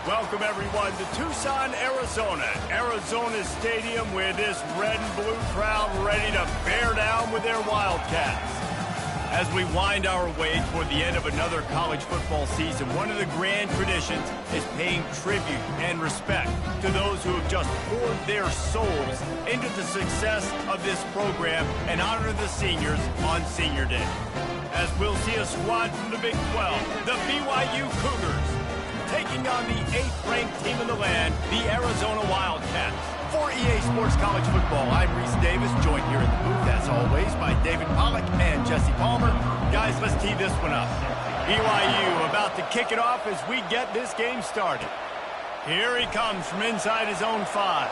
Welcome, everyone, to Tucson, Arizona. Arizona's stadium with this red and blue crowd ready to bear down with their Wildcats. As we wind our way toward the end of another college football season, one of the grand traditions is paying tribute and respect to those who have just poured their souls into the success of this program and honor the seniors on Senior Day. As we'll see a squad from the Big 12, the BYU Cougars, taking on the 8th-ranked team in the land, the Arizona Wildcats. For EA Sports College Football, I'm Reese Davis, joined here in the booth, as always, by David Pollack and Jesse Palmer. Guys, let's tee this one up. BYU about to kick it off as we get this game started. Here he comes from inside his own 5.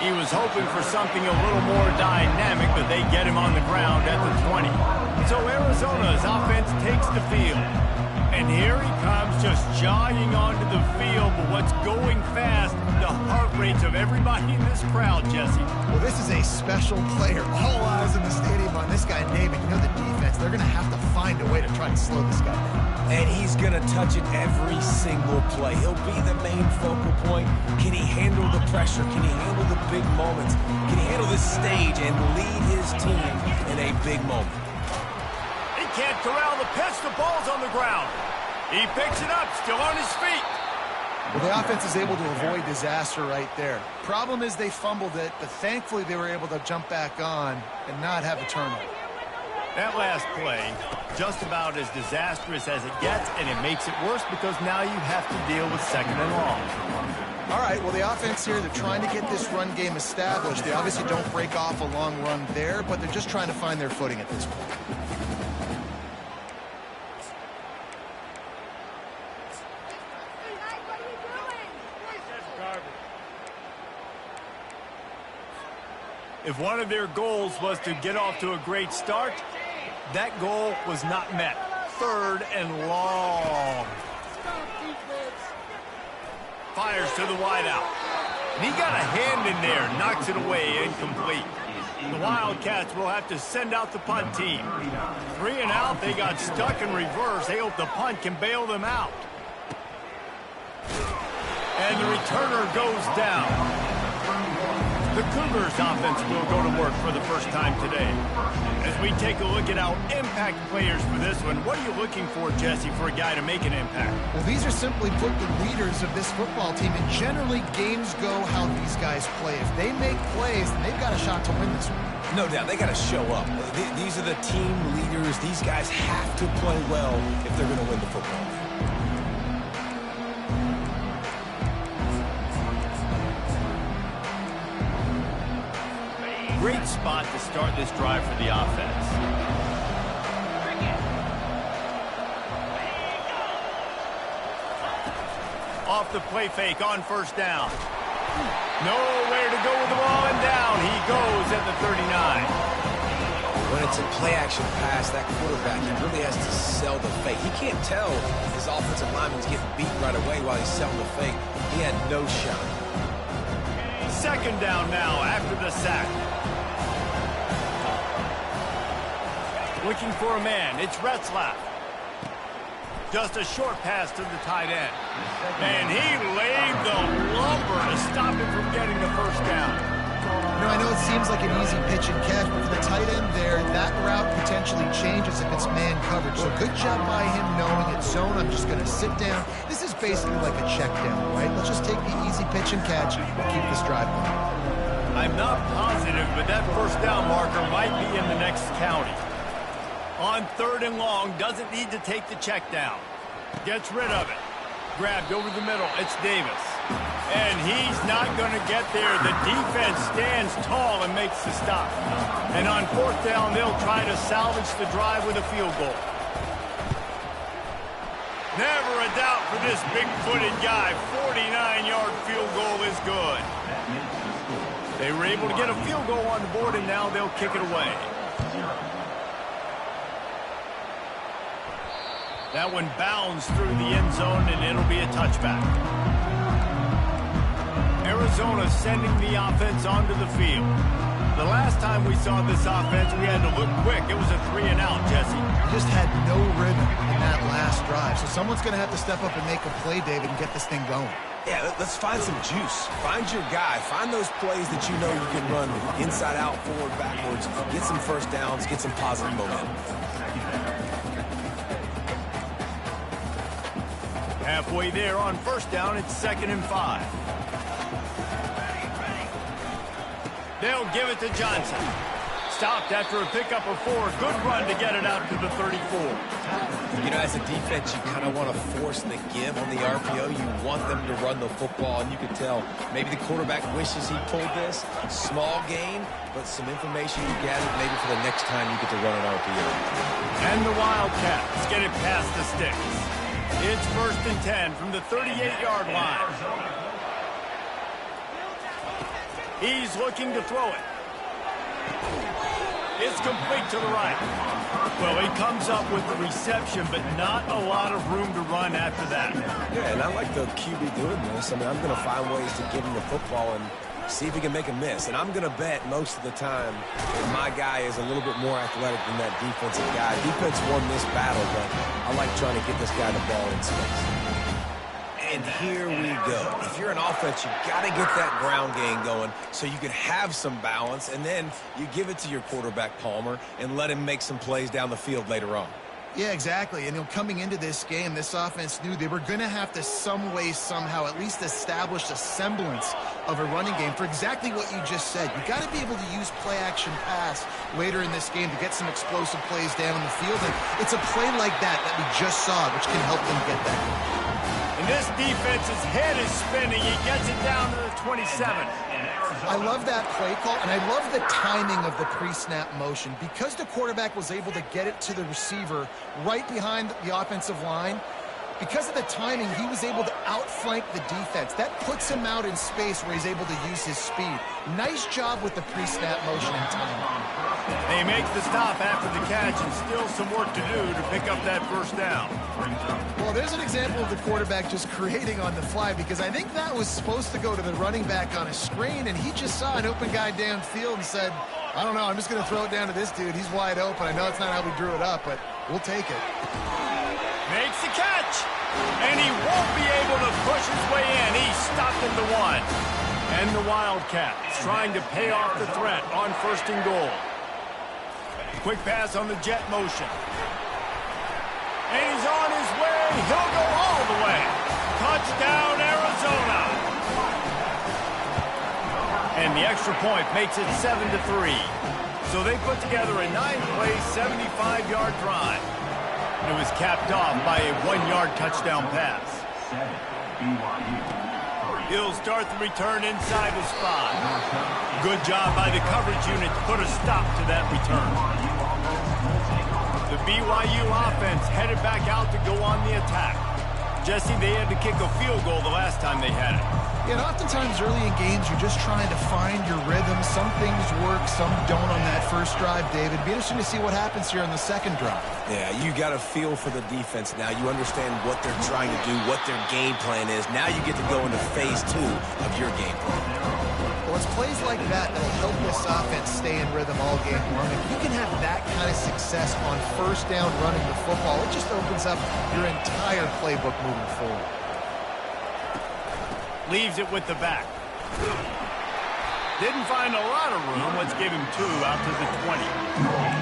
He was hoping for something a little more dynamic, but they get him on the ground at the 20. So Arizona's offense takes the field. And here he comes, just jogging onto the field, but what's going fast, the heart rates of everybody in this crowd, Jesse. Well, this is a special player. All eyes in the stadium on this guy, David. You know the defense, they're going to have to find a way to try to slow this guy down. And he's going to touch it every single play. He'll be the main focal point. Can he handle the pressure? Can he handle the big moments? Can he handle this stage and lead his team in a big moment? He can't corral the pitch. The ball's on the ground. He picks it up, still on his feet. Well, the offense is able to avoid disaster right there. Problem is they fumbled it, but thankfully they were able to jump back on and not have a turnover. That last play, just about as disastrous as it gets, and it makes it worse because now you have to deal with 2nd and long. All right, well, the offense here, they're trying to get this run game established. They obviously don't break off a long run there, but they're just trying to find their footing at this point. If one of their goals was to get off to a great start, that goal was not met. 3rd and long. Fires to the wideout. And he got a hand in there, knocks it away, incomplete. The Wildcats will have to send out the punt team. 3 and out, they got stuck in reverse. They hope the punt can bail them out. And the returner goes down. The Cougars offense will go to work for the first time today. As we take a look at our impact players for this one, what are you looking for, Jesse, for a guy to make an impact? Well, these are simply put the leaders of this football team, and generally games go how these guys play. If they make plays, then they've got a shot to win this one. No doubt, they got to show up. These are the team leaders. These guys have to play well if they're going to win the football game. Great spot to start this drive for the offense. Off the play fake on 1st down. Nowhere to go with the ball, and down he goes at the 39. When it's a play-action pass, that quarterback, he really has to sell the fake. He can't tell his offensive lineman's getting beat right away while he's selling the fake. He had no shot. 2nd down now after the sack. Looking for a man, it's Retzlaff. Just a short pass to the tight end. And he laid the lumber to stop him from getting the 1st down. You know, I know it seems like an easy pitch and catch, but for the tight end there, that route potentially changes if it's man coverage. So good job by him knowing it's zone. I'm just going to sit down. This is basically like a check down, right? Let's just take the easy pitch and catch and keep this drive going. I'm not positive, but that 1st down marker might be in the next county. On 3rd and long, doesn't need to take the check down. Gets rid of it. Grabbed over the middle, it's Davis. And he's not going to get there. The defense stands tall and makes the stop. And on 4th down, they'll try to salvage the drive with a field goal. Never a doubt for this big-footed guy. 49-yard field goal is good. They were able to get a field goal on the board, and now they'll kick it away. That one bounds through the end zone, and it'll be a touchback. Arizona sending the offense onto the field. The last time we saw this offense, we had to look quick. It was a 3-and-out, Jesse. Just had no rhythm in that last drive. So someone's going to have to step up and make a play, David, and get this thing going. Yeah, let's find some juice. Find your guy. Find those plays that you know you can run inside out, forward, backwards. Get some first downs. Get some positive momentum. Halfway there on first down, it's 2nd and 5. They'll give it to Johnson. Stopped after a pickup of 4. Good run to get it out to the 34. You know, as a defense, you kind of want to force the give on the RPO. You want them to run the football, and you can tell maybe the quarterback wishes he pulled this. Small gain, but some information you gather maybe for the next time you get to run an RPO. And the Wildcats get it past the sticks. It's 1st and 10 from the 38-yard line. He's looking to throw it. It's complete to the right. Well, he comes up with the reception, but not a lot of room to run after that. Yeah, and I like the QB doing this. I mean, I'm going to find ways to give him the football and see if he can make a miss. And I'm going to bet most of the time that my guy is a little bit more athletic than that defensive guy. Defense won this battle, but I like trying to get this guy the ball in space. And here we go. If you're an offense, you got to get that ground game going so you can have some balance, and then you give it to your quarterback, Palmer, and let him make some plays down the field later on. Yeah, exactly. And coming into this game, this offense knew they were going to have to some way, somehow, at least establish a semblance of a running game for exactly what you just said. You got to be able to use play-action pass later in this game to get some explosive plays down the field. And it's a play like that we just saw, which can help them get that. And this defense's head is spinning. He gets it down to the 27. I love that play call, and I love the timing of the pre-snap motion. Because the quarterback was able to get it to the receiver right behind the offensive line, because of the timing, he was able to outflank the defense. That puts him out in space where he's able to use his speed. Nice job with the pre-snap motion and timing. He makes the stop after the catch, and still some work to do to pick up that first down. Well, there's an example of the quarterback just creating on the fly, because I think that was supposed to go to the running back on a screen, and he just saw an open guy downfield and said, I don't know, I'm just going to throw it down to this dude. He's wide open. I know it's not how we drew it up, but we'll take it. Makes the catch, and he won't be able to push his way in. He's stopped at the 1. And the Wildcats trying to pay off the threat on 1st and goal. Quick pass on the jet motion. And he's on his way. He'll go all the way. Touchdown, Arizona. And the extra point makes it 7-3. So they put together a 9-play, 75-yard drive. It was capped off by a 1-yard touchdown pass. He'll start the return inside the spot. Good job by the coverage unit to put a stop to that return. The BYU offense headed back out to go on the attack. Jesse, they had to kick a field goal the last time they had it. Yeah, and oftentimes early in games, you're just trying to find your rhythm. Some things work, some don't on that first drive, David. It'd be interesting to see what happens here on the second drive. Yeah, you got a feel for the defense now. You understand what they're trying to do, what their game plan is. Now you get to go into phase 2 of your game plan. Well, it's plays like that that help this offense stay in rhythm all game long. If you can have that kind of success on first down running the football, it just opens up your entire playbook moving forward. Leaves it with the back. Didn't find a lot of room. Let's give him 2 out to the 20.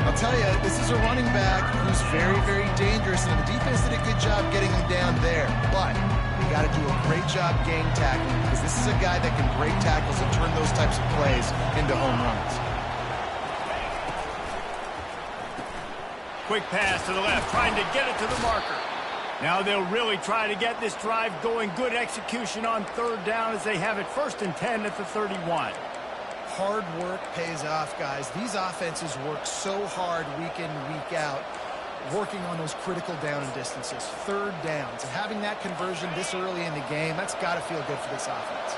I'll tell you, this is a running back who's very, very dangerous, and the defense did a good job getting him down there. But you got to do a great job gang tackling, because this is a guy that can break tackles and turn those types of plays into home runs. Quick pass to the left, trying to get it to the marker. Now they'll really try to get this drive going. Good execution on 3rd down as they have it 1st and 10 at the 31. Hard work pays off, guys. These offenses work so hard week in, week out, working on those critical down and distances, 3rd downs. And having that conversion this early in the game, that's got to feel good for this offense.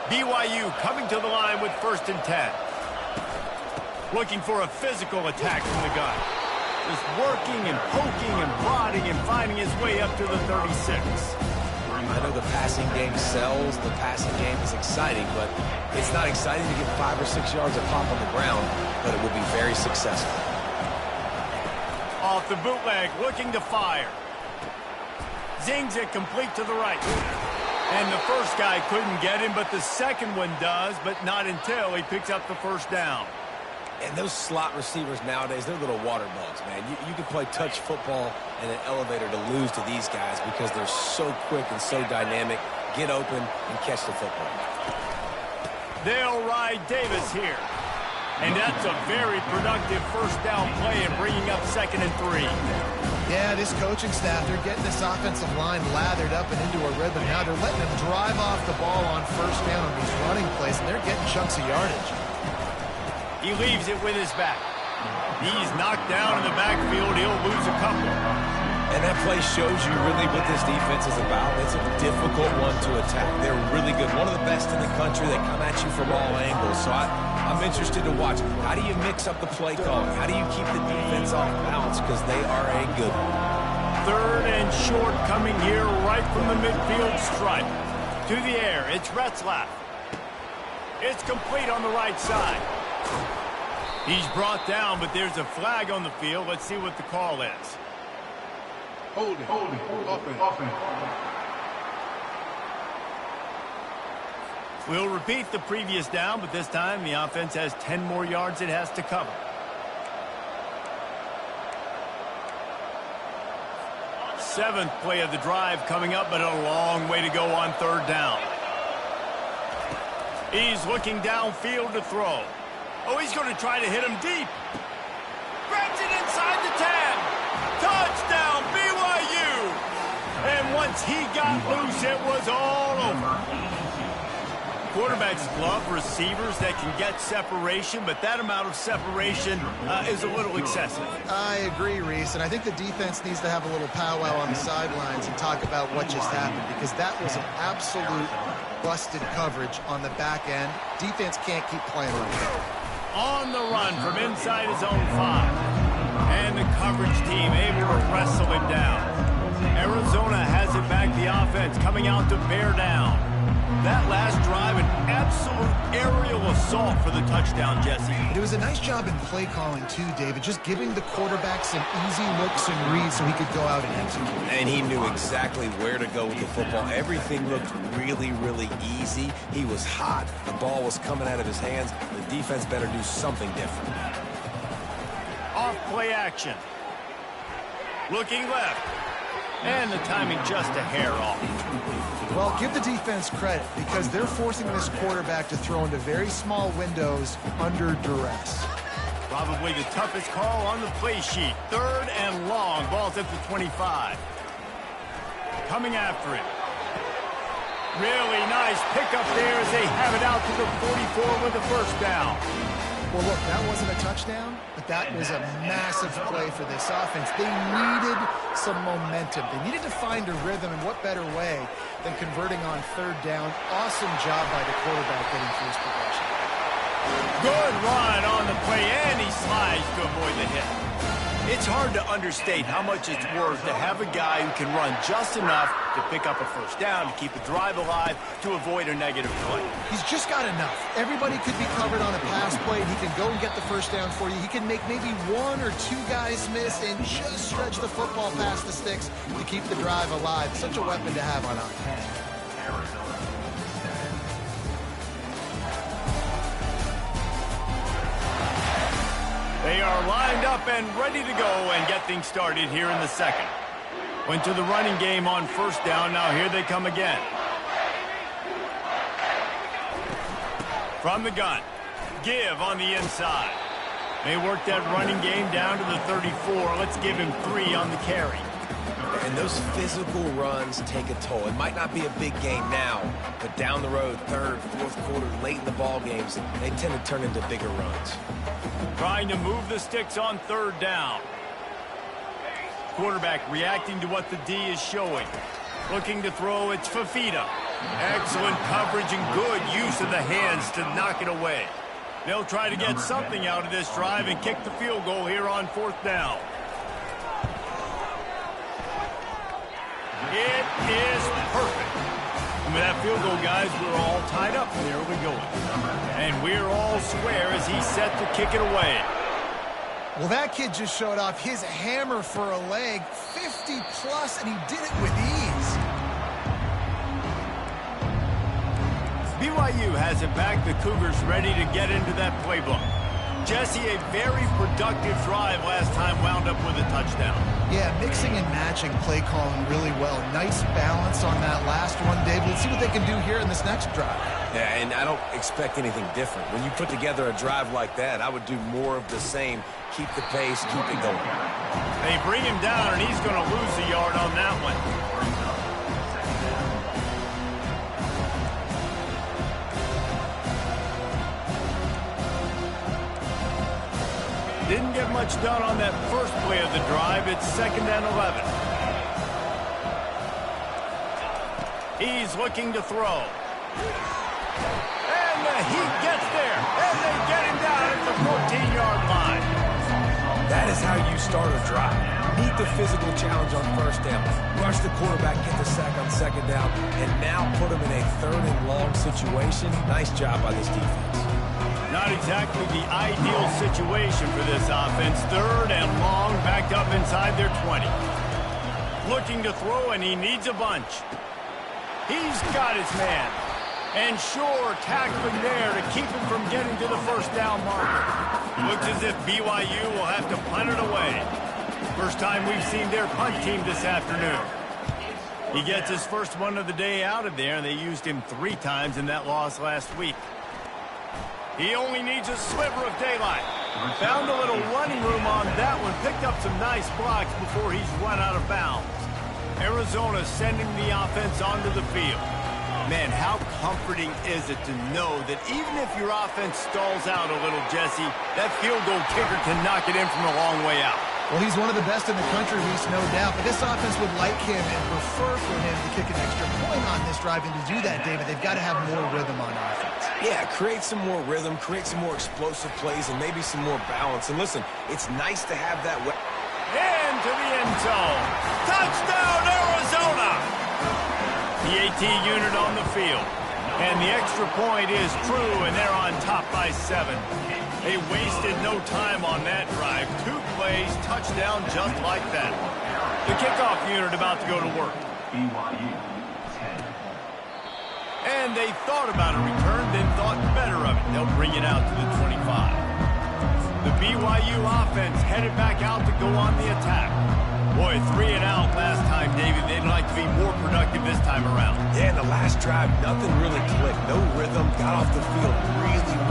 BYU coming to the line with 1st and 10. Looking for a physical attack from the gun. Just working and poking and prodding and finding his way up to the 36. I know the passing game sells, the passing game is exciting, but it's not exciting to get 5 or 6 yards of pop on the ground, but it will be very successful. Off the bootleg, looking to fire. Zings it complete to the right. And the first guy couldn't get him, but the second one does, but not until he picks up the first down. And those slot receivers nowadays, they're little water bugs, man. You can play touch football in an elevator to lose to these guys because they're so quick and so dynamic. Get open and catch the football. They'll ride Davis here. And that's a very productive first down play and bringing up 2nd and 3. Yeah, this coaching staff, they're getting this offensive line lathered up and into a rhythm. Now they're letting them drive off the ball on first down on these running plays, and they're getting chunks of yardage. He leaves it with his back. He's knocked down in the backfield. He'll lose a couple. And that play shows you really what this defense is about. It's a difficult one to attack. They're really good. One of the best in the country. They come at you from all angles. So I'm interested to watch. How do you mix up the play calling? How do you keep the defense off balance? Because they are a good one. 3rd and short coming here right from the midfield stripe. To the air. It's Retzlaff. It's complete on the right side. He's brought down, but there's a flag on the field. Let's see what the call is. Hold it. Offense. We'll repeat the previous down, but this time the offense has 10 more yards it has to cover. Seventh play of the drive coming up, but a long way to go on 3rd down. He's looking downfield to throw. Oh, he's going to try to hit him deep. Grabs it inside the 10. Touchdown, BYU. And once he got loose, it was all over. Quarterbacks love receivers that can get separation, but that amount of separation is a little excessive. I agree, Reese, and I think the defense needs to have a little powwow on the sidelines and talk about what just happened, because that was an absolute busted coverage on the back end. Defense can't keep playing like that. On the run from inside his own 5. And the coverage team able to wrestle him down. Arizona has it back, the offense coming out to bear down. That last drive, an absolute aerial assault for the touchdown, Jesse. It was a nice job in play calling, too, David, just giving the quarterback some easy looks and reads so he could go out and execute. And he knew exactly where to go with the football. Everything looked really, really easy. He was hot. The ball was coming out of his hands. The defense better do something different. Off play action. Looking left. And the timing just a hair off. Well, give the defense credit because they're forcing this quarterback to throw into very small windows under duress. Probably the toughest call on the play sheet. 3rd and long. Ball's at the 25. Coming after it. Really nice pickup there as they have it out to the 44 with the first down. Well, look, that wasn't a touchdown, but that was a massive play for this offense. They needed some momentum. They needed to find a rhythm, and what better way than converting on 3rd down. Awesome job by the quarterback getting through his progression. Good run on the play, and he slides to avoid the hit. It's hard to understate how much it's worth to have a guy who can run just enough to pick up a first down, to keep a drive alive, to avoid a negative play. He's just got enough. Everybody could be covered on a pass play, and he can go and get the first down for you. He can make maybe 1 or 2 guys miss and just stretch the football past the sticks to keep the drive alive. Such a weapon to have on offense. They are lined up and ready to go and get things started here in the 2nd. Went to the running game on 1st down. Now here they come again. From the gun. Give on the inside. They work that running game down to the 34. Let's give him 3 on the carry. And those physical runs take a toll. It might not be a big game now, but down the road, 3rd, 4th quarter, late in the ball games, they tend to turn into bigger runs. Trying to move the sticks on 3rd down. Quarterback reacting to what the D is showing. Looking to throw, it's Fafita. Excellent coverage and good use of the hands to knock it away. They'll try to get something out of this drive and kick the field goal here on 4th down. It is perfect. that field goal, guys. We're all tied up. There we go. And we're all square as he's set to kick it away. Well, that kid just showed off his hammer for a leg, 50-plus, and he did it with ease. BYU has it back. The Cougars ready to get into that playbook. Jesse, a very productive drive last time wound up with a touchdown. Yeah, mixing and matching play calling really well. Nice balance on that last one, Dave. Let's see what they can do here in this next drive. Yeah, and I don't expect anything different. When you put together a drive like that, I would do more of the same. Keep the pace, keep it going. They bring him down, and he's going to lose a yard on that one. Didn't get much done on that first play of the drive. It's 2nd and 11. He's looking to throw. And he gets there. And they get him down at the 14-yard line. That is how you start a drive. Meet the physical challenge on first down. Rush the quarterback, get the sack on 2nd down, and now put him in a 3rd and long situation. Nice job by this defense. Not exactly the ideal situation for this offense. 3rd and long, backed up inside their 20. Looking to throw, and he needs a bunch. He's got his man. And sure, tackling there to keep him from getting to the first down marker. Looks as if BYU will have to punt it away. First time we've seen their punt team this afternoon. He gets his first one of the day out of there, and they used him 3 times in that loss last week. He only needs a sliver of daylight. Found a little running room on that one. Picked up some nice blocks before he's run out of bounds. Arizona sending the offense onto the field. Man, how comforting is it to know that even if your offense stalls out a little, Jesse, that field goal kicker can knock it in from a long way out. Well, he's one of the best in the country, Reese, no doubt. But this offense would like him and prefer for him to kick an extra point on this drive. And to do that, David, they've got to have more rhythm on offense. Yeah, create some more rhythm, create some more explosive plays, and maybe some more balance. And listen, it's nice to have that. Into the end zone. Touchdown, Arizona! The AT unit on the field. And the extra point is true, and they're on top by 7. They wasted no time on that drive. 2 plays, touchdown just like that. The kickoff unit about to go to work. And they thought about a return, then thought better of it. They'll bring it out to the 25. The BYU offense headed back out to go on the attack. Boy, 3 and out last time, David. They'd like to be more productive this time around. Yeah, in the last drive, nothing really clicked. No rhythm, got off the field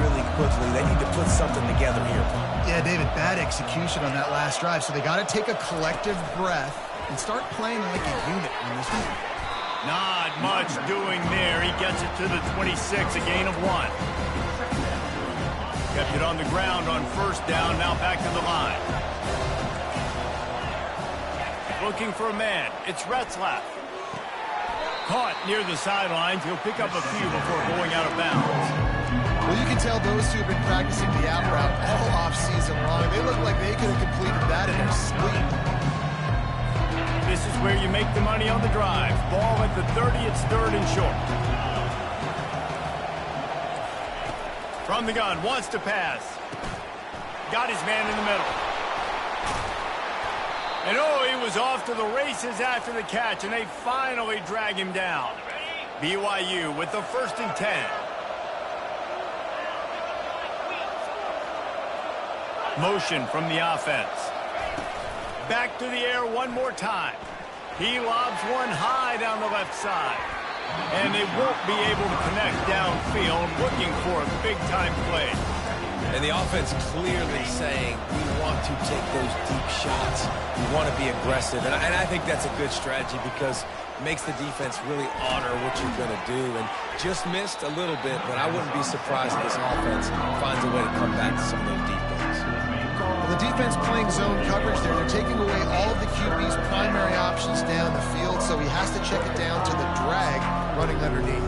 really quickly. They need to put something together here. Yeah, David, bad execution on that last drive. So they got to take a collective breath and start playing like a unit on this one. Not much doing there. He gets it to the 26, a gain of 1. Kept it on the ground on first down, now back to the line. Looking for a man. It's Retzlaff. Caught near the sidelines. He'll pick up a few before going out of bounds. Well, you can tell those two have been practicing the out route all off-season long. They look like they could have completed that in their sleep. This is where you make the money on the drive. Ball at the 30. It's 3rd and short. From the gun. Wants to pass. Got his man in the middle. And oh, he was off to the races after the catch, and they finally drag him down. BYU with the 1st and 10. Motion from the offense. Back to the air one more time. He lobs one high down the left side. And they won't be able to connect downfield, looking for a big-time play. And the offense clearly saying, we want to take those deep shots. We want to be aggressive. And I think that's a good strategy because it makes the defense really honor what you're going to do. And just missed a little bit, but I wouldn't be surprised if this offense finds a way to come back to some of those deep ones. Well, the defense playing zone coverage there. They're taking away all of the QB's primary options down the field, so he has to check it down to the drag running underneath.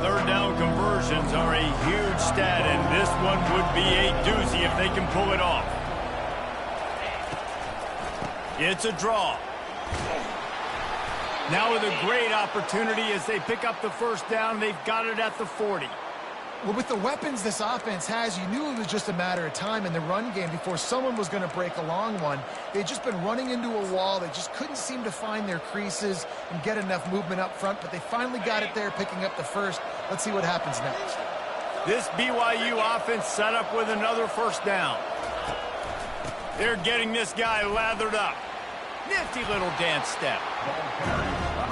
3rd down conversions are a huge stat, and this one would be a doozy if they can pull it off. It's a draw. Now with a great opportunity as they pick up the first down. They've got it at the 40. Well, with the weapons this offense has, you knew it was just a matter of time in the run game before someone was going to break a long one. They'd just been running into a wall. They just couldn't seem to find their creases and get enough movement up front, but they finally got it there, picking up the first. Let's see what happens next. This BYU offense set up with another first down. They're getting this guy lathered up. Nifty little dance step.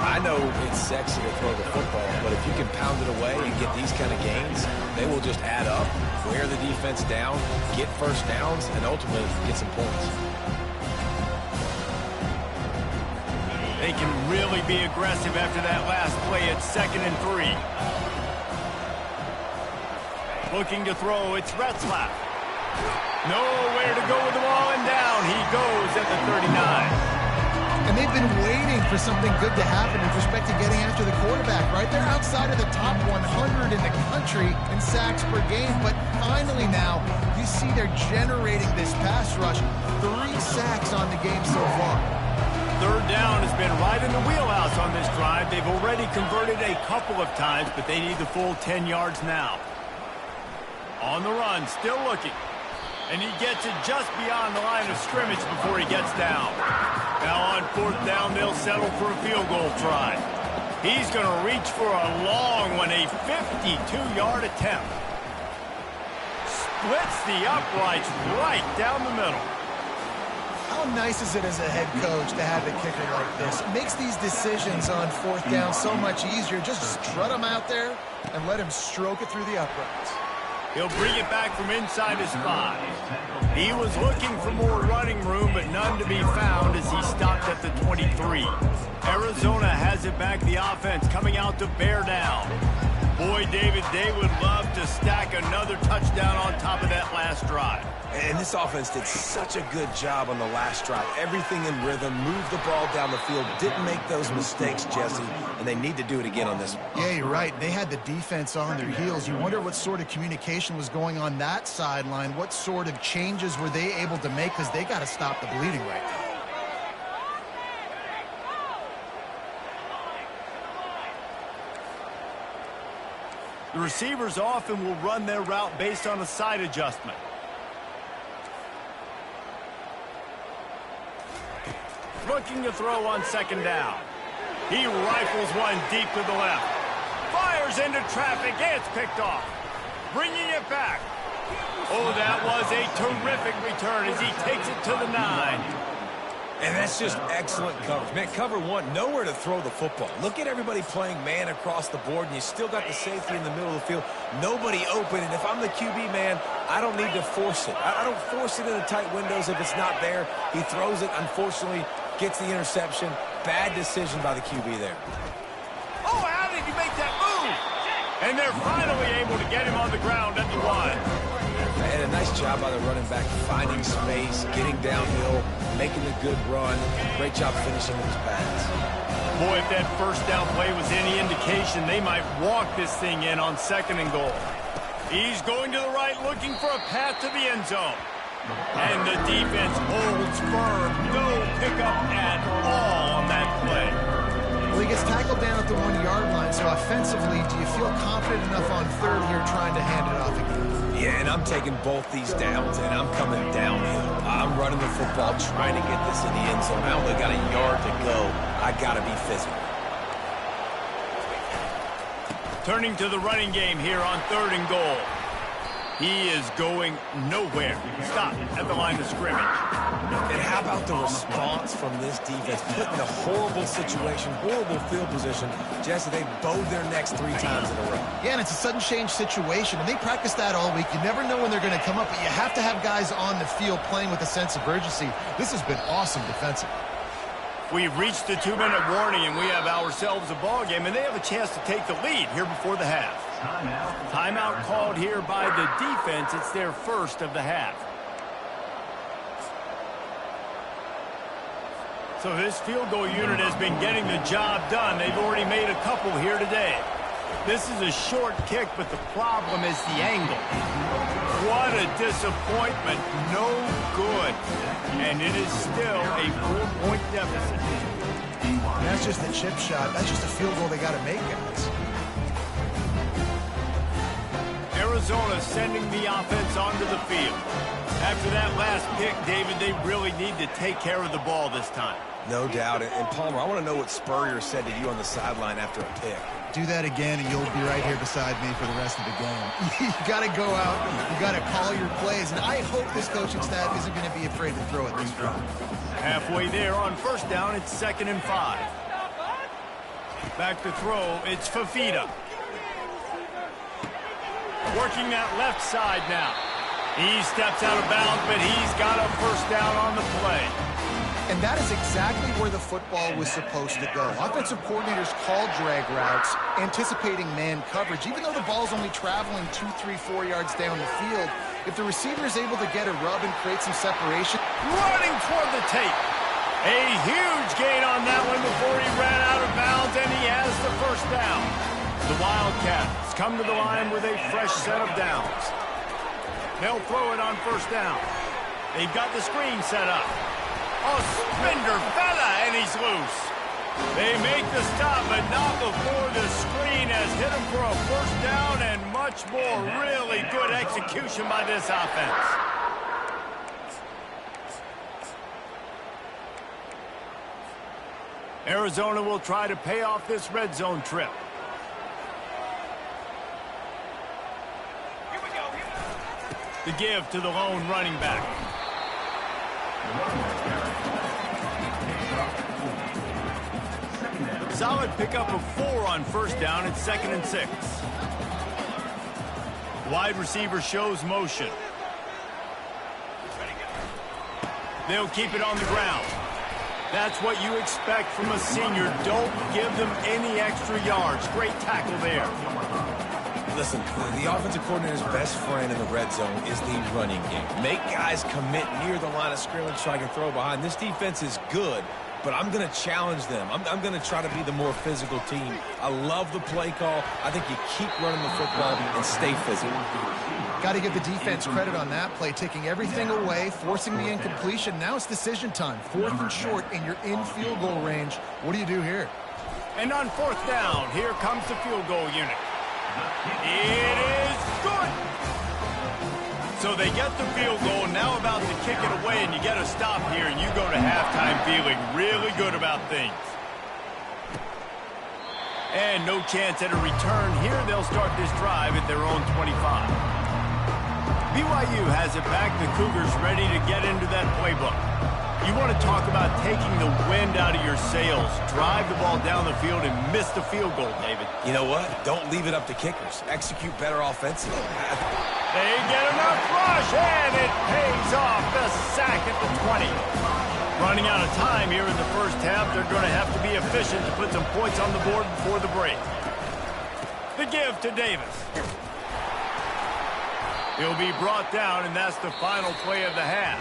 I know it's sexy to throw the football, but if you can pound it away and get these kind of gains, they will just add up, wear the defense down, get first downs, and ultimately get some points. They can really be aggressive after that last play at 2nd and 3. Looking to throw, it's Retzlaff. Nowhere to go with the ball, and down he goes at the 39. And they've been waiting for something good to happen with respect to getting after the quarterback, right? They're outside of the top 100 in the country in sacks per game, but finally now you see they're generating this pass rush. 3 sacks on the game so far. Third down has been right in the wheelhouse on this drive. They've already converted a couple of times, but they need the full 10 yards now. On the run, still looking. And he gets it just beyond the line of scrimmage before he gets down. Now on 4th down, they'll settle for a field goal try. He's going to reach for a long one, a 52-yard attempt. Splits the uprights right down the middle. How nice is it as a head coach to have a kicker like this? It makes these decisions on 4th down so much easier. Just strut him out there and let him stroke it through the uprights. He'll bring it back from inside his 5. He was looking for more running room, but none to be found as he stopped at the 23. Arizona has it back, the offense coming out to bear down. Boy, David, they would love to stack another touchdown on top of that last drive. And this offense did such a good job on the last drive. Everything in rhythm, moved the ball down the field, didn't make those mistakes, Jesse, and they need to do it again on this one. Yeah, you're right. They had the defense on their heels. You wonder what sort of communication was going on that sideline. What sort of changes were they able to make, because they got to stop the bleeding right now. The receivers often will run their route based on a side adjustment. Looking to throw on 2nd down. He rifles one deep to the left. Fires into traffic. It's picked off. Bringing it back. Oh, that was a terrific return as he takes it to the 9. And that's just excellent coverage. Man, cover 1, nowhere to throw the football. Look at everybody playing man across the board, and you still got the safety in the middle of the field. Nobody open, and if I'm the QB, man, I don't need to force it. I don't force it into tight windows if it's not there. He throws it, unfortunately, gets the interception. Bad decision by the QB there. Oh, how did he make that move? And they're finally able to get him on the ground at the 1. And a nice job by the running back, finding space, getting downhill, making a good run. Great job finishing with his pass. Boy, if that first down play was any indication, they might walk this thing in on 2nd and goal. He's going to the right, looking for a path to the end zone. And the defense holds firm. No pickup at all on that play. Well, he gets tackled down at the 1-yard line, so offensively, do you feel confident enough on 3rd here trying to hand it off again? Yeah, and I'm taking both these downs, and I'm coming downhill. I'm running the football, trying to get this in the end zone. I only got a yard to go. I got to be physical. Turning to the running game here on 3rd and goal. He is going nowhere. Stop at the line of scrimmage. And how about the response from this defense? Put in a horrible situation, horrible field position. Jesse, they bowed their necks 3 times in a row. Yeah, and it's a sudden change situation, and they practice that all week. You never know when they're going to come up, but you have to have guys on the field playing with a sense of urgency. This has been awesome defensively. We've reached the 2-minute warning, and we have ourselves a ball game, and they have a chance to take the lead here before the half. Timeout called here by the defense. It's their first of the half. So this field goal unit has been getting the job done. They've already made a couple here today. This is a short kick, but the problem is the angle. What a disappointment. No good. And it is still a 4-point deficit. And that's just a chip shot. That's just a field goal they got to make, guys. Arizona sending the offense onto the field. After that last pick, David, they really need to take care of the ball this time. No doubt. And Palmer, I want to know what Spurrier said to you on the sideline after a pick. Do that again, and you'll be right here beside me for the rest of the game. You got to go out. You got to call your plays. And I hope this coaching staff isn't going to be afraid to throw it this drive. Halfway there on first down, it's 2nd and 5. Back to throw, it's Fafita. Working that left side now. He steps out of bounds, but he's got a first down on the play. And that is exactly where the football was supposed to go. Offensive coordinators call drag routes, anticipating man coverage. Even though the ball's only traveling 2, 3, 4 yards down the field, if the receiver is able to get a rub and create some separation. Running toward the tape. A huge gain on that one before he ran out of bounds, and he has the first down. The Wildcats come to the line with a fresh set of downs. They'll throw it on first down. They've got the screen set up. Oh, Spender fella, and he's loose. They make the stop, but not before the screen has hit him for a first down and much more. Really good execution by this offense. Arizona will try to pay off this red zone trip. The give to the lone running back. Solid pickup of 4 on first down. It's 2nd and 6. Wide receiver shows motion. They'll keep it on the ground. That's what you expect from a senior. Don't give them any extra yards. Great tackle there. Listen, the offensive coordinator's best friend in the red zone is the running game. Make guys commit near the line of scrimmage so I can throw behind. This defense is good, but I'm going to challenge them. I'm going to try to be the more physical team. I love the play call. I think you keep running the football and stay physical. Got to give the defense credit on that play, taking everything away, forcing the incompletion. Now it's decision time. 4th and short, and you're in field goal range. What do you do here? And on 4th down, here comes the field goal unit. It is good. So they get the field goal, now about to kick it away, and you get a stop here, and you go to halftime feeling really good about things. And no chance at a return here. They'll start this drive at their own 25. BYU has it back. The Cougars ready to get into that playbook. You want to talk about taking the wind out of your sails. Drive the ball down the field and miss the field goal, David. You know what? Don't leave it up to kickers. Execute better offensively. They get enough rush, and it pays off. The sack at the 20. Running out of time here in the first half. They're going to have to be efficient to put some points on the board before the break. The give to Davis. He'll be brought down, and that's the final play of the half.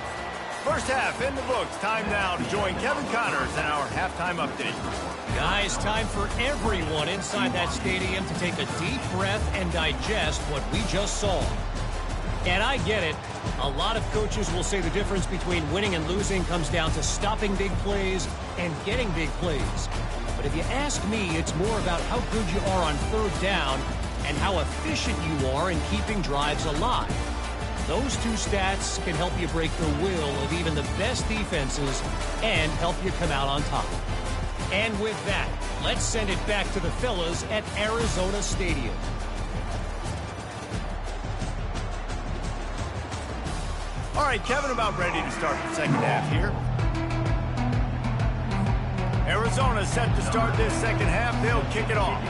First half in the books. Time now to join Kevin Connors in our halftime update. Guys, time for everyone inside that stadium to take a deep breath and digest what we just saw. And I get it. A lot of coaches will say the difference between winning and losing comes down to stopping big plays and getting big plays. But if you ask me, it's more about how good you are on 3rd down and how efficient you are in keeping drives alive. Those two stats can help you break the will of even the best defenses and help you come out on top. And with that, let's send it back to the fellas at Arizona Stadium. All right, Kevin, about ready to start the second half here. Arizona set to start this second half. They'll kick it off.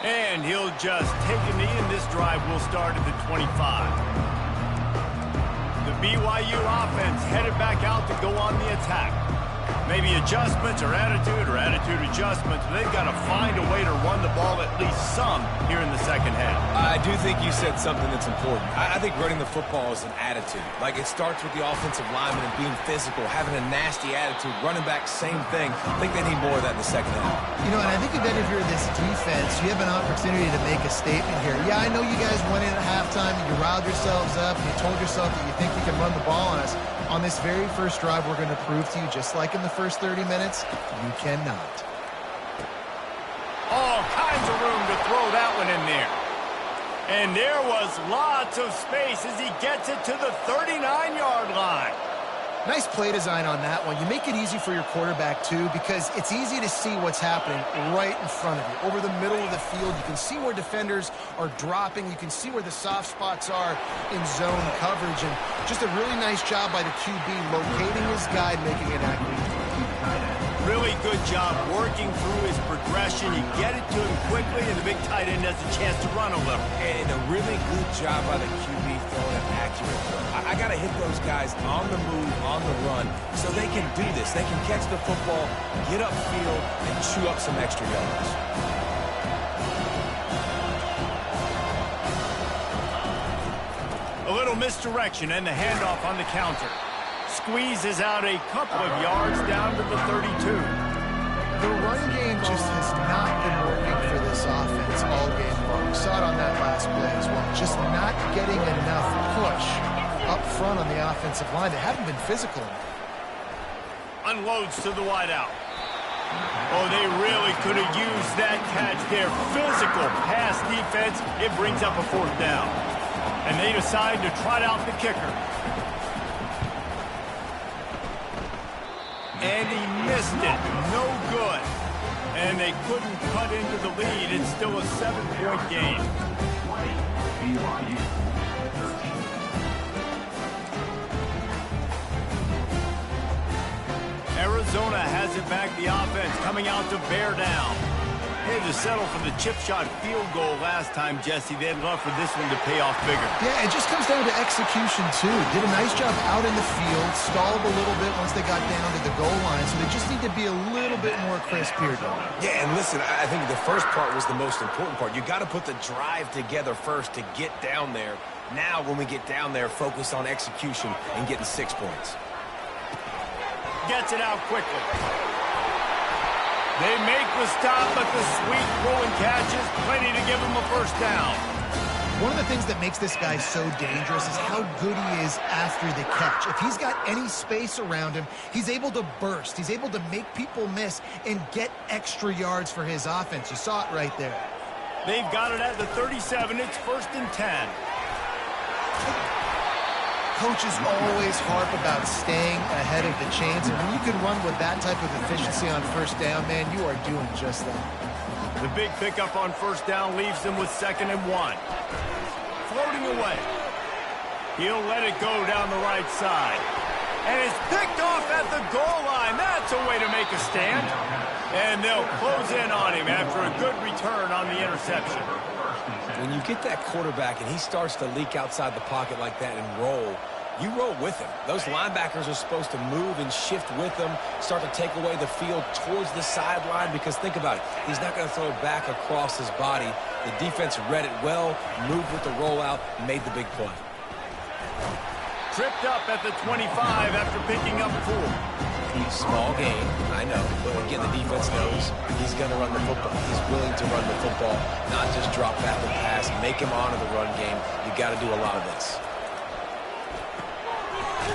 And he'll just take a knee, and this drive will start at the 25. The BYU offense headed back out to go on the attack. Maybe adjustments or attitude adjustments, but they've got to find a way to run the ball at least some here in the second half. I do think you said something that's important. I think running the football is an attitude. Like, it starts with the offensive lineman and being physical, having a nasty attitude. Running back, same thing. I think they need more of that in the second half. You know, and I think if you're this defense, you have an opportunity to make a statement here. Yeah, I know you guys went in at halftime and you riled yourselves up and you told yourself that you think you can run the ball on us. On this very first drive, we're going to prove to you, just like in the first 30 minutes, you cannot. All kinds of room to throw that one in there. And there was lots of space as he gets it to the 39-yard line. Nice play design on that one. You make it easy for your quarterback, too, because it's easy to see what's happening right in front of you. Over the middle of the field, you can see where defenders are dropping. You can see where the soft spots are in zone coverage. And just a really nice job by the QB locating his guy and making an accurate throw. Really good job working through his progression. You get it to him quickly, and the big tight end has a chance to run a little. And a really good job by the QB throwing an accurate throw. I got to hit those guys on the move, on the run, so they can do this. They can catch the football, get upfield, and chew up some extra yards. A little misdirection and the handoff on the counter. Squeezes out a couple of yards down to the 32. The run game just has not been working for this offense all game long. We saw it on that last play as well. Just not getting enough push up front on the offensive line. They haven't been physical enough. Unloads to the wideout. Oh, they really could have used that catch there. Physical pass defense. It brings up a fourth down. And they decide to trot out the kicker. And he missed it. No good. And they couldn't cut into the lead. It's still a 7-point game. Arizona has it back. The offense coming out to bear down. They had to settle for the chip shot field goal last time, Jesse. They'd love for this one to pay off bigger. Yeah, it just comes down to execution, too. Did a nice job out in the field, stalled a little bit once they got down to the goal line, so they just need to be a little bit more crisp here, though. Yeah, and listen, I think the first part was the most important part. You got to put the drive together first to get down there. Now, when we get down there, focus on execution and getting 6 points. Gets it out quickly. They make the stop, but the sweet throw and catch is plenty to give him a first down. One of the things that makes this guy so dangerous is how good he is after the catch. If he's got any space around him, he's able to burst. He's able to make people miss and get extra yards for his offense. You saw it right there. They've got it at the 37. It's 1st and 10. Coaches always harp about staying ahead of the chains, and when you can run with that type of efficiency on first down, man, you are doing just that. The big pickup on first down leaves them with 2nd and 1. Floating away. He'll let it go down the right side. And it's picked off at the goal line. That's a way to make a stand. And they'll close in on him after a good return on the interception. When you get that quarterback and he starts to leak outside the pocket like that and roll, you roll with him. Those linebackers are supposed to move and shift with him, start to take away the field towards the sideline, because think about it. He's not going to throw it back across his body. The defense read it well, moved with the rollout, made the big play. Tripped up at the 25 after picking up 4. Small game, I know, but again, the defense knows he's going to run the football. He's willing to run the football, not just drop back and pass, make him honor the run game. You got to do a lot of this.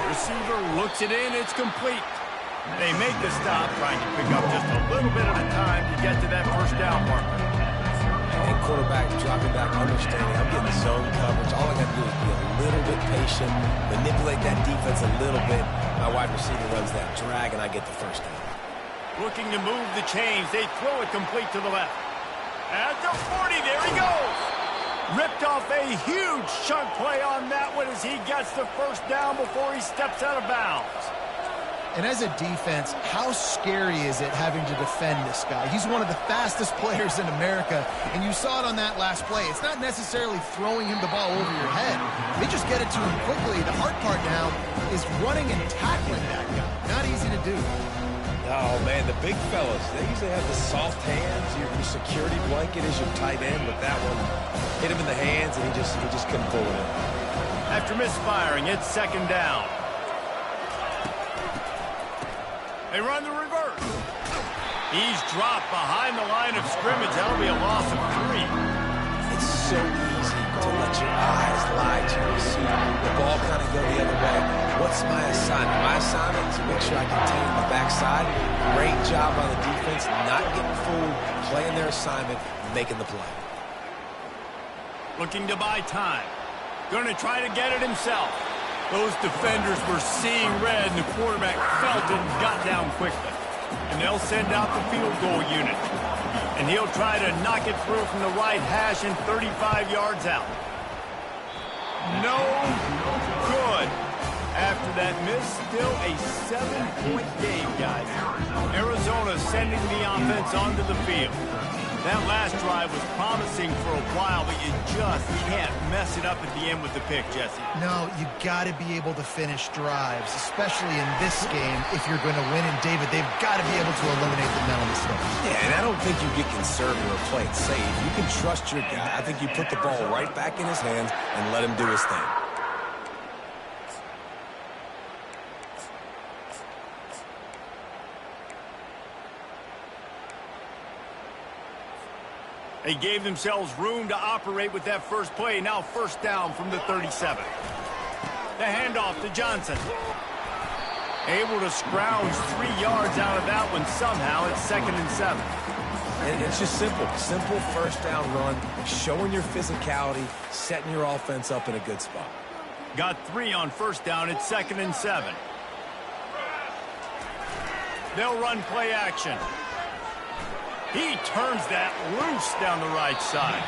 Receiver looks it in, it's complete. They make the stop, trying to pick up just a little bit at a time to get to that first down marker. And quarterback dropping back, understanding I'm getting zone coverage. All I got to do is be a little bit patient, manipulate that defense a little bit. My wide receiver runs that drag, and I get the first down. Looking to move the chains. They throw it complete to the left. At the 40, there he goes. Ripped off a huge chunk play on that one as he gets the first down before he steps out of bounds. And as a defense, how scary is it having to defend this guy? He's one of the fastest players in America, and you saw it on that last play. It's not necessarily throwing him the ball over your head. They just get it to him quickly. The hard part now is running and tackling that guy. Not easy to do. Oh, man, the big fellas, they usually have the soft hands. Your security blanket is your tight end, but that one hit him in the hands, and he just couldn't pull it in. After misfiring, it's second down. They run the reverse. He's dropped behind the line of scrimmage. That'll be a loss of 3. It's so easy to let your eyes lie to you. See the ball kind of go the other way. What's my assignment? My assignment is to make sure I contain the backside. Great job by the defense, not getting fooled, playing their assignment, making the play. Looking to buy time. Going to try to get it himself. Those defenders were seeing red, and the quarterback felt it and got down quickly. And they'll send out the field goal unit. And he'll try to knock it through from the right hash and 35 yards out. No good. After that miss, still a 7-point game, guys. Arizona sending the offense onto the field. That last drive was promising for a while, but you just can't mess it up at the end with the pick, Jesse. No, you got to be able to finish drives, especially in this game. If you're going to win, and David, they've got to be able to eliminate the mental mistakes. Yeah, and I don't think you get conservative or play it safe. You can trust your guy. I think you put the ball right back in his hands and let him do his thing. They gave themselves room to operate with that first play. Now first down from the 37. The handoff to Johnson. Able to scrounge 3 yards out of that one somehow. It's 2nd and 7. And it's just simple. Simple first down run, showing your physicality, setting your offense up in a good spot. Got 3 on first down. It's 2nd and 7. They'll run play action. He turns that loose down the right side.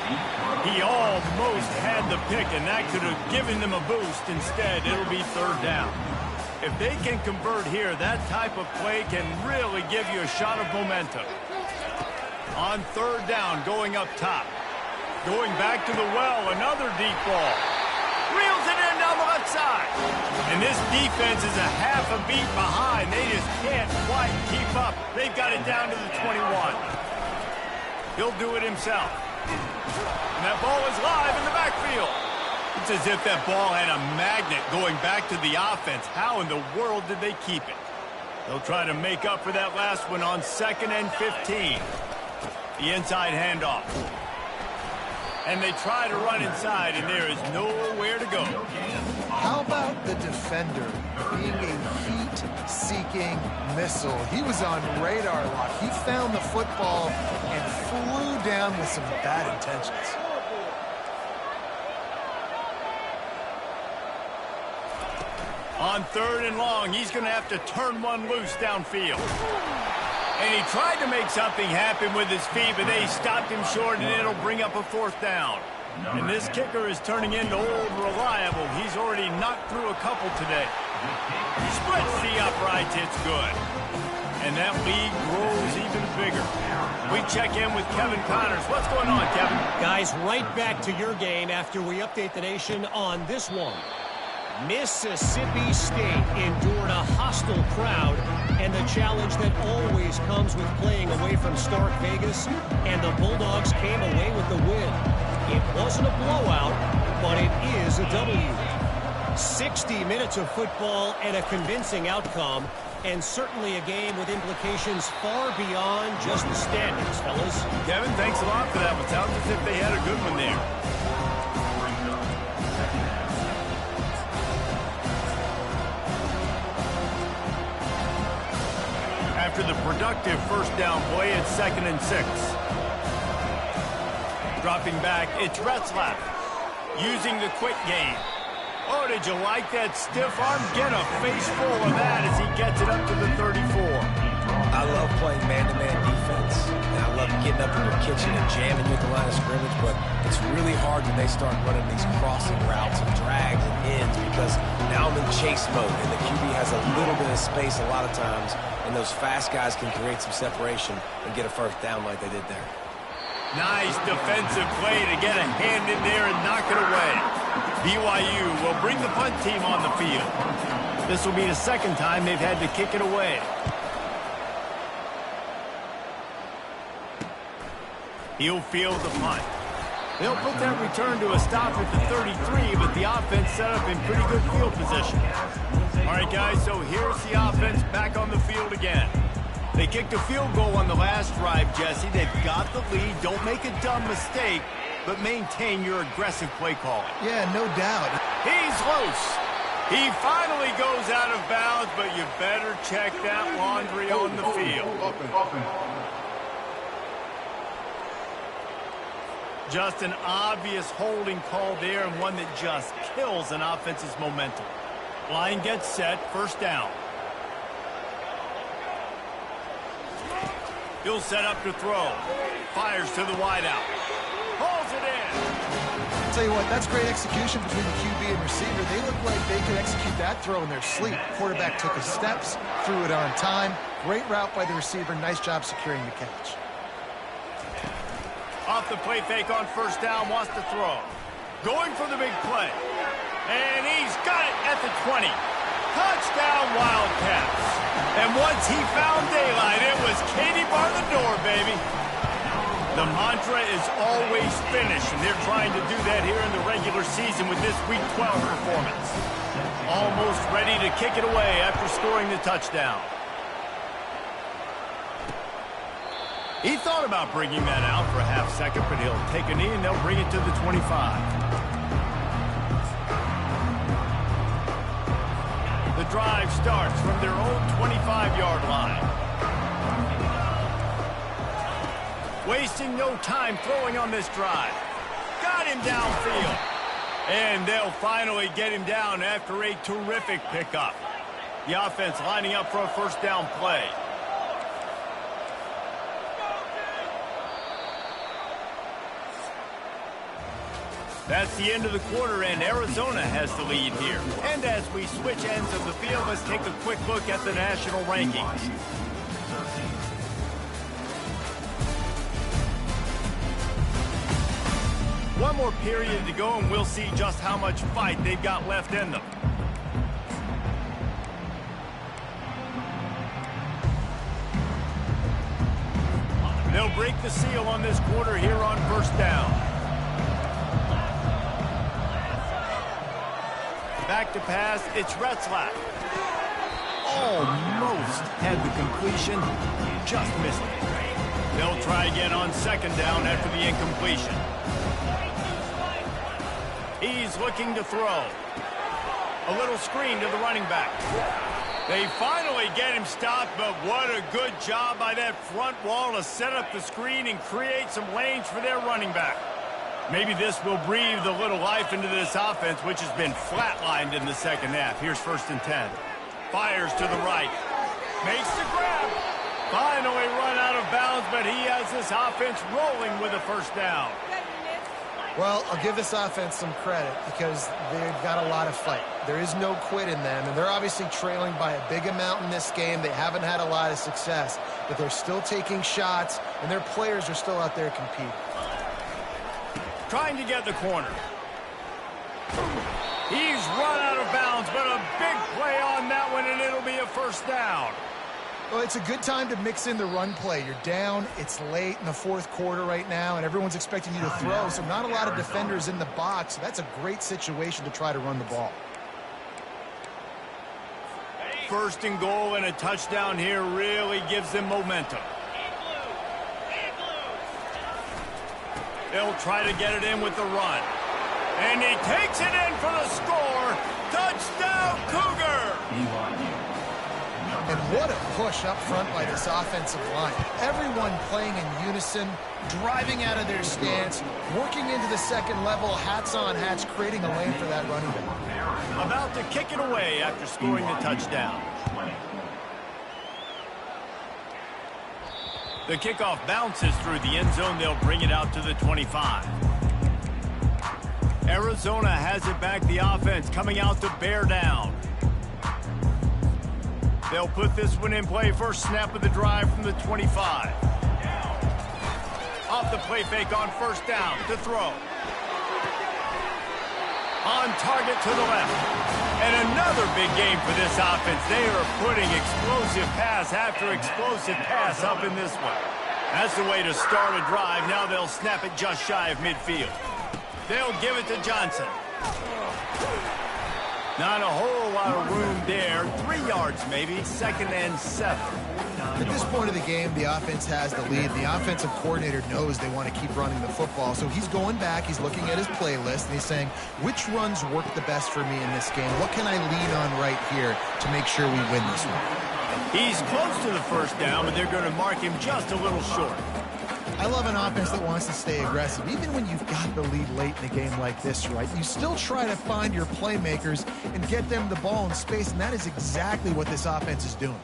He almost had the pick, and that could have given them a boost. Instead, it'll be 3rd down. If they can convert here, that type of play can really give you a shot of momentum. On 3rd down, going up top. Going back to the well, another deep ball. Reels it in down the left side. And this defense is a half a beat behind. They just can't quite keep up. They've got it down to the 21. He'll do it himself. And that ball is live in the backfield. It's as if that ball had a magnet going back to the offense. How in the world did they keep it? They'll try to make up for that last one on 2nd and 15. The inside handoff. And they try to run inside, and there is nowhere to go. How about the defender being a heat-seeking missile? He was on radar lock. He found the football and flew down with some bad intentions. On 3rd and long, he's going to have to turn one loose downfield. And he tried to make something happen with his feet, but they stopped him short, and it'll bring up a 4th down. And this kicker is turning into old reliable. He's already knocked through a couple today. He splits the uprights. It's good. And that lead grows even bigger. We check in with Kevin Connors. What's going on, Kevin? Guys, right back to your game after we update the nation on this one. Mississippi State endured a hostile crowd and the challenge that always comes with playing away from Stark Vegas, and the Bulldogs came away with the win. It wasn't a blowout, but it is a W. 60 minutes of football and a convincing outcome, and certainly a game with implications far beyond just the standings, fellas. Kevin, thanks a lot for that one. Sounds as if they had a good one there. After the productive first down play, it's 2nd and 6. Dropping back, it's Retzlaff. Using the quick game. Oh, did you like that stiff arm? Get a face full of that as he gets it up to the 34. I love playing man-to-man defense, and I love getting up in your kitchen and jamming you at the line of scrimmage, but it's really hard when they start running these crossing routes and drags and ends, because now I'm in chase mode, and the QB has a little bit of space a lot of times, and those fast guys can create some separation and get a first down like they did there. Nice defensive play to get a hand in there and knock it away. BYU will bring the punt team on the field. This will be the 2nd time they've had to kick it away. He'll field the punt. They'll put that return to a stop at the 33, but the offense set up in pretty good field position. All right, guys, so here's the offense back on the field again. They kicked a field goal on the last drive, Jesse. They've got the lead. Don't make a dumb mistake, but maintain your aggressive play calling. Yeah, no doubt. He's loose. He finally goes out of bounds, but you better check that laundry on the field. Just an obvious holding call there, and one that just kills an offense's momentum. Line gets set, first down. He'll set up to throw. Fires to the wideout. Pulls it in. I'll tell you what, that's great execution between the QB and receiver. They look like they could execute that throw in their sleep. Quarterback took his steps, threw it on time. Great route by the receiver. Nice job securing the catch. Off the play fake on first down, wants to throw. Going for the big play. And he's got it at the 20. Touchdown, Wildcats. And once he found daylight, it was Katie bar the door, baby. The mantra is always finish, and they're trying to do that here in the regular season with this Week 12 performance. Almost ready to kick it away after scoring the touchdown. He thought about bringing that out for a half second, but he'll take a knee and they'll bring it to the 25. The drive starts from their own 25-yard line. Wasting no time throwing on this drive. Got him downfield. And they'll finally get him down after a terrific pickup. The offense lining up for a first down play. That's the end of the quarter, and Arizona has the lead here. And as we switch ends of the field, let's take a quick look at the national rankings. One more period to go, and we'll see just how much fight they've got left in them. They'll break the seal on this quarter here on first down. Back to pass, it's Retzlaff. Almost had the completion, just missed it. They'll try again on second down after the incompletion. He's looking to throw. A little screen to the running back. They finally get him stopped, but what a good job by that front wall to set up the screen and create some lanes for their running back. Maybe this will breathe a little life into this offense, which has been flatlined in the second half. Here's first and 10. Fires to the right. Makes the grab. Finally run out of bounds, but he has this offense rolling with a first down. Well, I'll give this offense some credit because they've got a lot of fight. There is no quit in them, and they're obviously trailing by a big amount in this game. They haven't had a lot of success, but they're still taking shots, and their players are still out there competing. Trying to get the corner. He's run out of bounds, but a big play on that one, and it'll be a first down. Well, it's a good time to mix in the run play. You're down, it's late in the fourth quarter right now, and everyone's expecting you to throw, so not a lot of defenders in the box. So that's a great situation to try to run the ball. First and goal and a touchdown here really gives them momentum. They'll try to get it in with the run. And he takes it in for the score. Touchdown, Cougar! And what a push up front by this offensive line. Everyone playing in unison, driving out of their stance, working into the second level, hats on hats, creating a lane for that running back. About to kick it away after scoring the touchdown. The kickoff bounces through the end zone. They'll bring it out to the 25. Arizona has it back. The offense coming out to bear down. They'll put this one in play. First snap of the drive from the 25. Off the play fake on first down to throw. On target to the left. And another big game for this offense. They are putting explosive pass after explosive pass up in this one. That's the way to start a drive. Now they'll snap it just shy of midfield. They'll give it to Johnson. Not a whole lot of room there. 3 yards maybe, 2nd and 7. At this point of the game, the offense has the lead. The offensive coordinator knows they want to keep running the football. So he's going back, he's looking at his playlist, and he's saying, which runs work the best for me in this game? What can I lean on right here to make sure we win this one? He's close to the first down, but they're going to mark him just a little short. I love an offense that wants to stay aggressive. Even when you've got the lead late in a game like this, right, you still try to find your playmakers and get them the ball in space, and that is exactly what this offense is doing.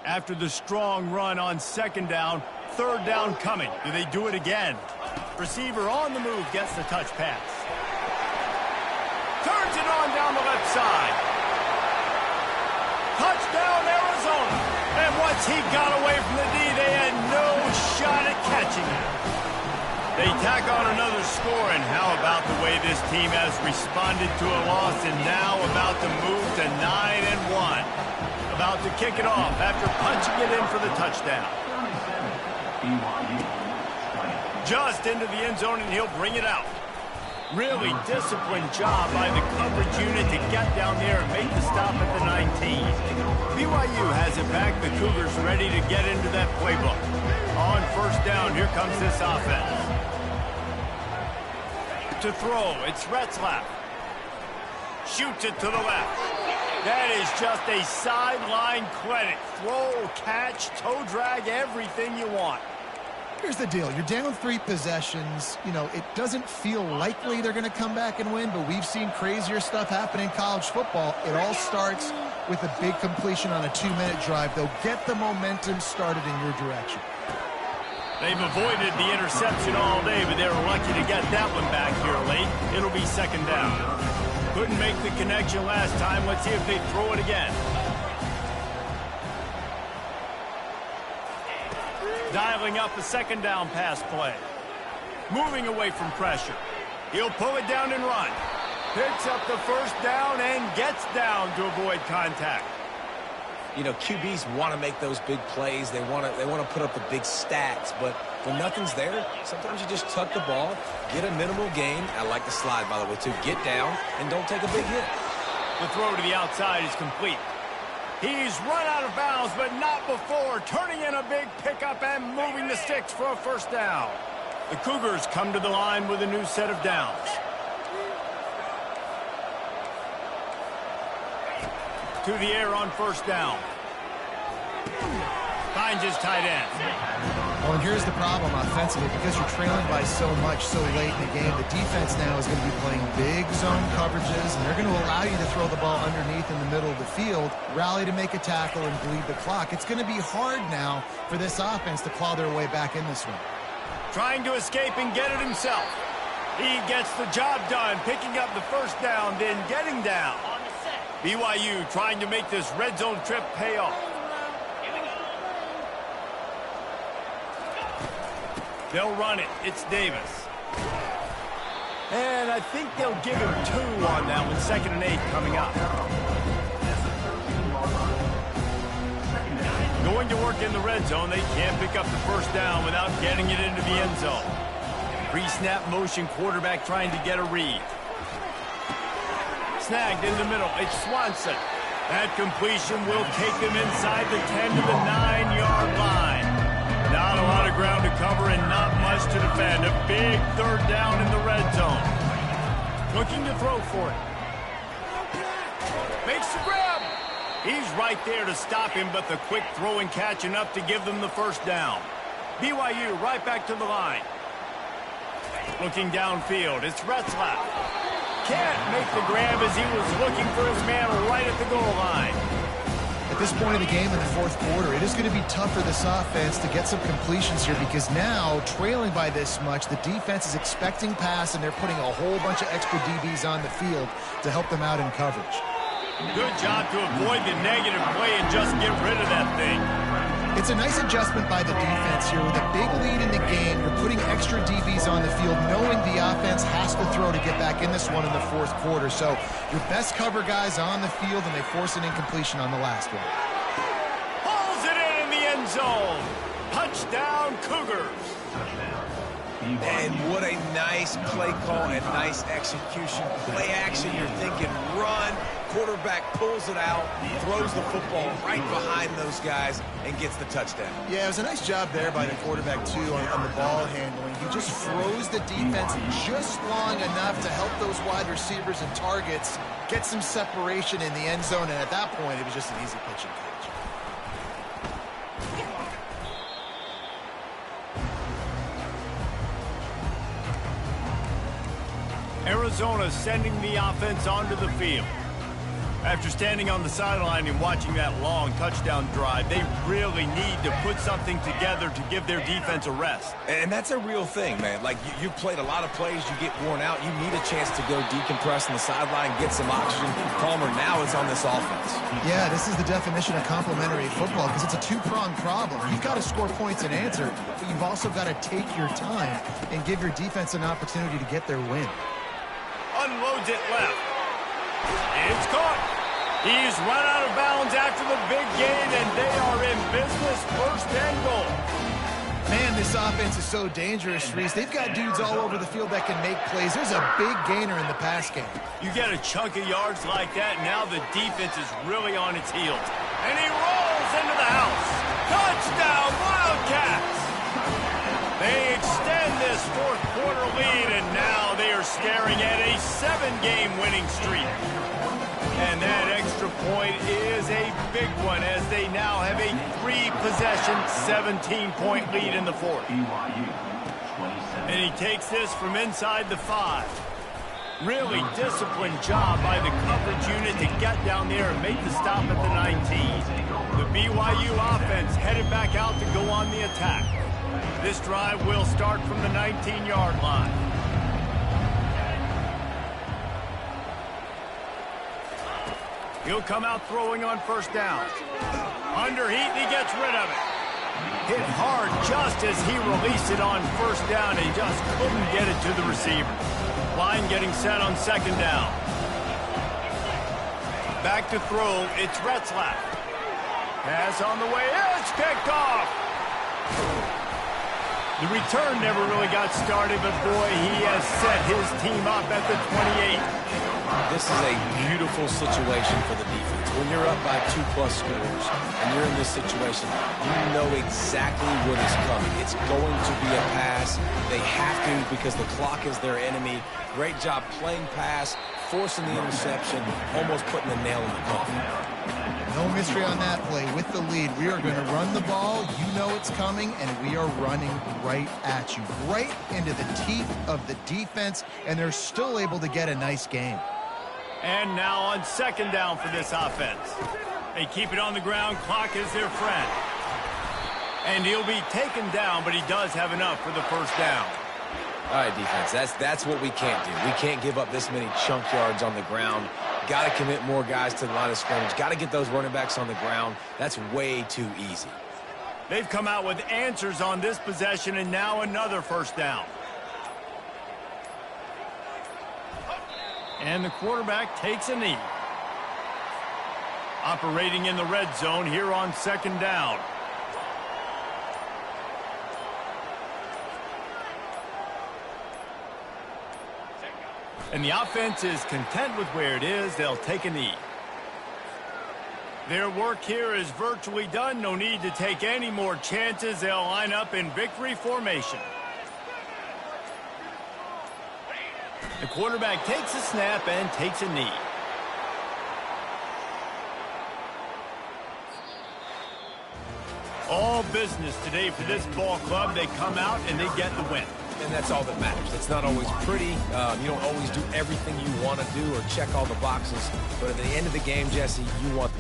After the strong run on 2nd down, 3rd down coming. Do they do it again? Receiver on the move gets the touch pass. Turns it on down the left side. Touchdown, Arizona. And once he got away from the D, they had no shot at catching him. They tack on another score, and how about the way this team has responded to a loss and now about to move to 9-1. About to kick it off after punching it in for the touchdown. Just into the end zone, and he'll bring it out. Really disciplined job by the coverage unit to get down there and make the stop at the 19. BYU has it back. The Cougars ready to get into that playbook. On 1st down, here comes this offense. To throw, it's Retzlaff. Shoots it to the left. That is just a sideline clinic. Throw, catch, toe drag, everything you want. Here's the deal. You're down 3 possessions. You know, it doesn't feel likely they're going to come back and win, but we've seen crazier stuff happen in college football. It all starts with a big completion on a 2-minute drive. They'll get the momentum started in your direction. They've avoided the interception all day, but they were lucky to get that one back here late. It'll be 2nd down. Couldn't make the connection last time. Let's see if they throw it again. Dialing up a 2nd down pass play. Moving away from pressure. He'll pull it down and run. Picks up the 1st down and gets down to avoid contact. You know, QBs want to make those big plays. They want to put up the big stats, but when nothing's there, sometimes you just tuck the ball, get a minimal gain. I like the slide, by the way, too. Get down and don't take a big hit. The throw to the outside is complete. He's run out of bounds, but not before turning in a big pickup and moving the sticks for a 1st down. The Cougars come to the line with a new set of downs. To the air on 1st down. Finds his tight end. Well, and here's the problem offensively. Because you're trailing by so much so late in the game, the defense now is going to be playing big zone coverages, and they're going to allow you to throw the ball underneath in the middle of the field, rally to make a tackle, and bleed the clock. It's going to be hard now for this offense to claw their way back in this one. Trying to escape and get it himself. He gets the job done, picking up the 1st down, then getting down. BYU trying to make this red zone trip pay off. They'll run it. It's Davis. And I think they'll give him 2 on that one. 2nd and 8 coming up. Going to work in the red zone. They can't pick up the 1st down without getting it into the end zone. Pre-snap motion quarterback trying to get a read. Snagged in the middle. It's Swanson. That completion will take them inside the 10 to the 9-yard line. Not a lot of ground to cover and not much to defend. A big 3rd down in the red zone. Looking to throw for it. Makes the grab. He's right there to stop him, but the quick throw and catch enough to give them the 1st down. BYU right back to the line. Looking downfield. It's Retzlaff. Can't make the grab as he was looking for his man right at the goal line. At this point of the game in the 4th quarter, it is going to be tough for this offense to get some completions here because now, trailing by this much, the defense is expecting pass and they're putting a whole bunch of extra DBs on the field to help them out in coverage. Good job to avoid the negative play and just get rid of that thing. It's a nice adjustment by the defense here. With a big lead in the game, you're putting extra DBs on the field, knowing the offense has to throw to get back in this one in the 4th quarter. So your best cover guys on the field, and they force an incompletion on the last one. Pulls it in the end zone. Touchdown, Cougars. And what a nice play call and nice execution. Play action, you're thinking run. Quarterback pulls it out, throws the football right behind those guys, and gets the touchdown. Yeah, it was a nice job there by the quarterback, too, on the ball handling. He just froze the defense just long enough to help those wide receivers and targets get some separation in the end zone, and at that point, it was just an easy pitch and catch. Arizona sending the offense onto the field. After standing on the sideline and watching that long touchdown drive, they really need to put something together to give their defense a rest. And that's a real thing, man. Like, you've played a lot of plays, you get worn out, you need a chance to go decompress on the sideline, get some oxygen. Palmer, now it's on this offense. Yeah, this is the definition of complementary football because it's a two-pronged problem. You've got to score points and answer, but you've also got to take your time and give your defense an opportunity to get their win. Unloads it left. It's caught. He's run out of bounds after the big gain, and they are in business, first and goal. Man, this offense is so dangerous, Reese. They've got dudes all over the field that can make plays. There's a big gainer in the pass game. You get a chunk of yards like that, now the defense is really on its heels. And he rolls into the house. Touchdown, Wildcats! They extend this fourth quarter lead, and now they are staring at a 7-game winning streak. And that extra point is a big one as they now have a 3-possession, 17-point lead in the fourth. And he takes this from inside the 5. Really disciplined job by the coverage unit to get down there and make the stop at the 19. The BYU offense headed back out to go on the attack. This drive will start from the 19-yard line. He'll come out throwing on first down. Under heat, and he gets rid of it. Hit hard just as he released it on first down, and he just couldn't get it to the receiver. Line getting set on second down. Back to throw, it's Retzlaff. Pass on the way, it's picked off. The return never really got started, but boy, he has set his team up at the 28. This is a beautiful situation for the defense. When you're up by 2+ scores and you're in this situation, you know exactly what is coming. It's going to be a pass. They have to because the clock is their enemy. Great job playing pass, forcing the interception, almost putting the nail in the coffin. No mystery on that play. With the lead, we are going to run the ball. You know it's coming, and we are running right at you, right into the teeth of the defense, and they're still able to get a nice game. And now on second down for this offense. They keep it on the ground. Clock is their friend. And he'll be taken down, but he does have enough for the first down. All right, defense, that's what we can't do. We can't give up this many chunk yards on the ground. Got to commit more guys to the line of scrimmage. Got to get those running backs on the ground. That's way too easy. They've come out with answers on this possession, and now another first down. And the quarterback takes a knee. Operating in the red zone here on second down. And the offense is content with where it is. They'll take a knee. Their work here is virtually done. No need to take any more chances. They'll line up in victory formation. The quarterback takes a snap and takes a knee. All business today for this ball club. They come out and they get the win. And that's all that matters. It's not always pretty. You don't always do everything you want to do or check all the boxes. But at the end of the game, Jesse, you want the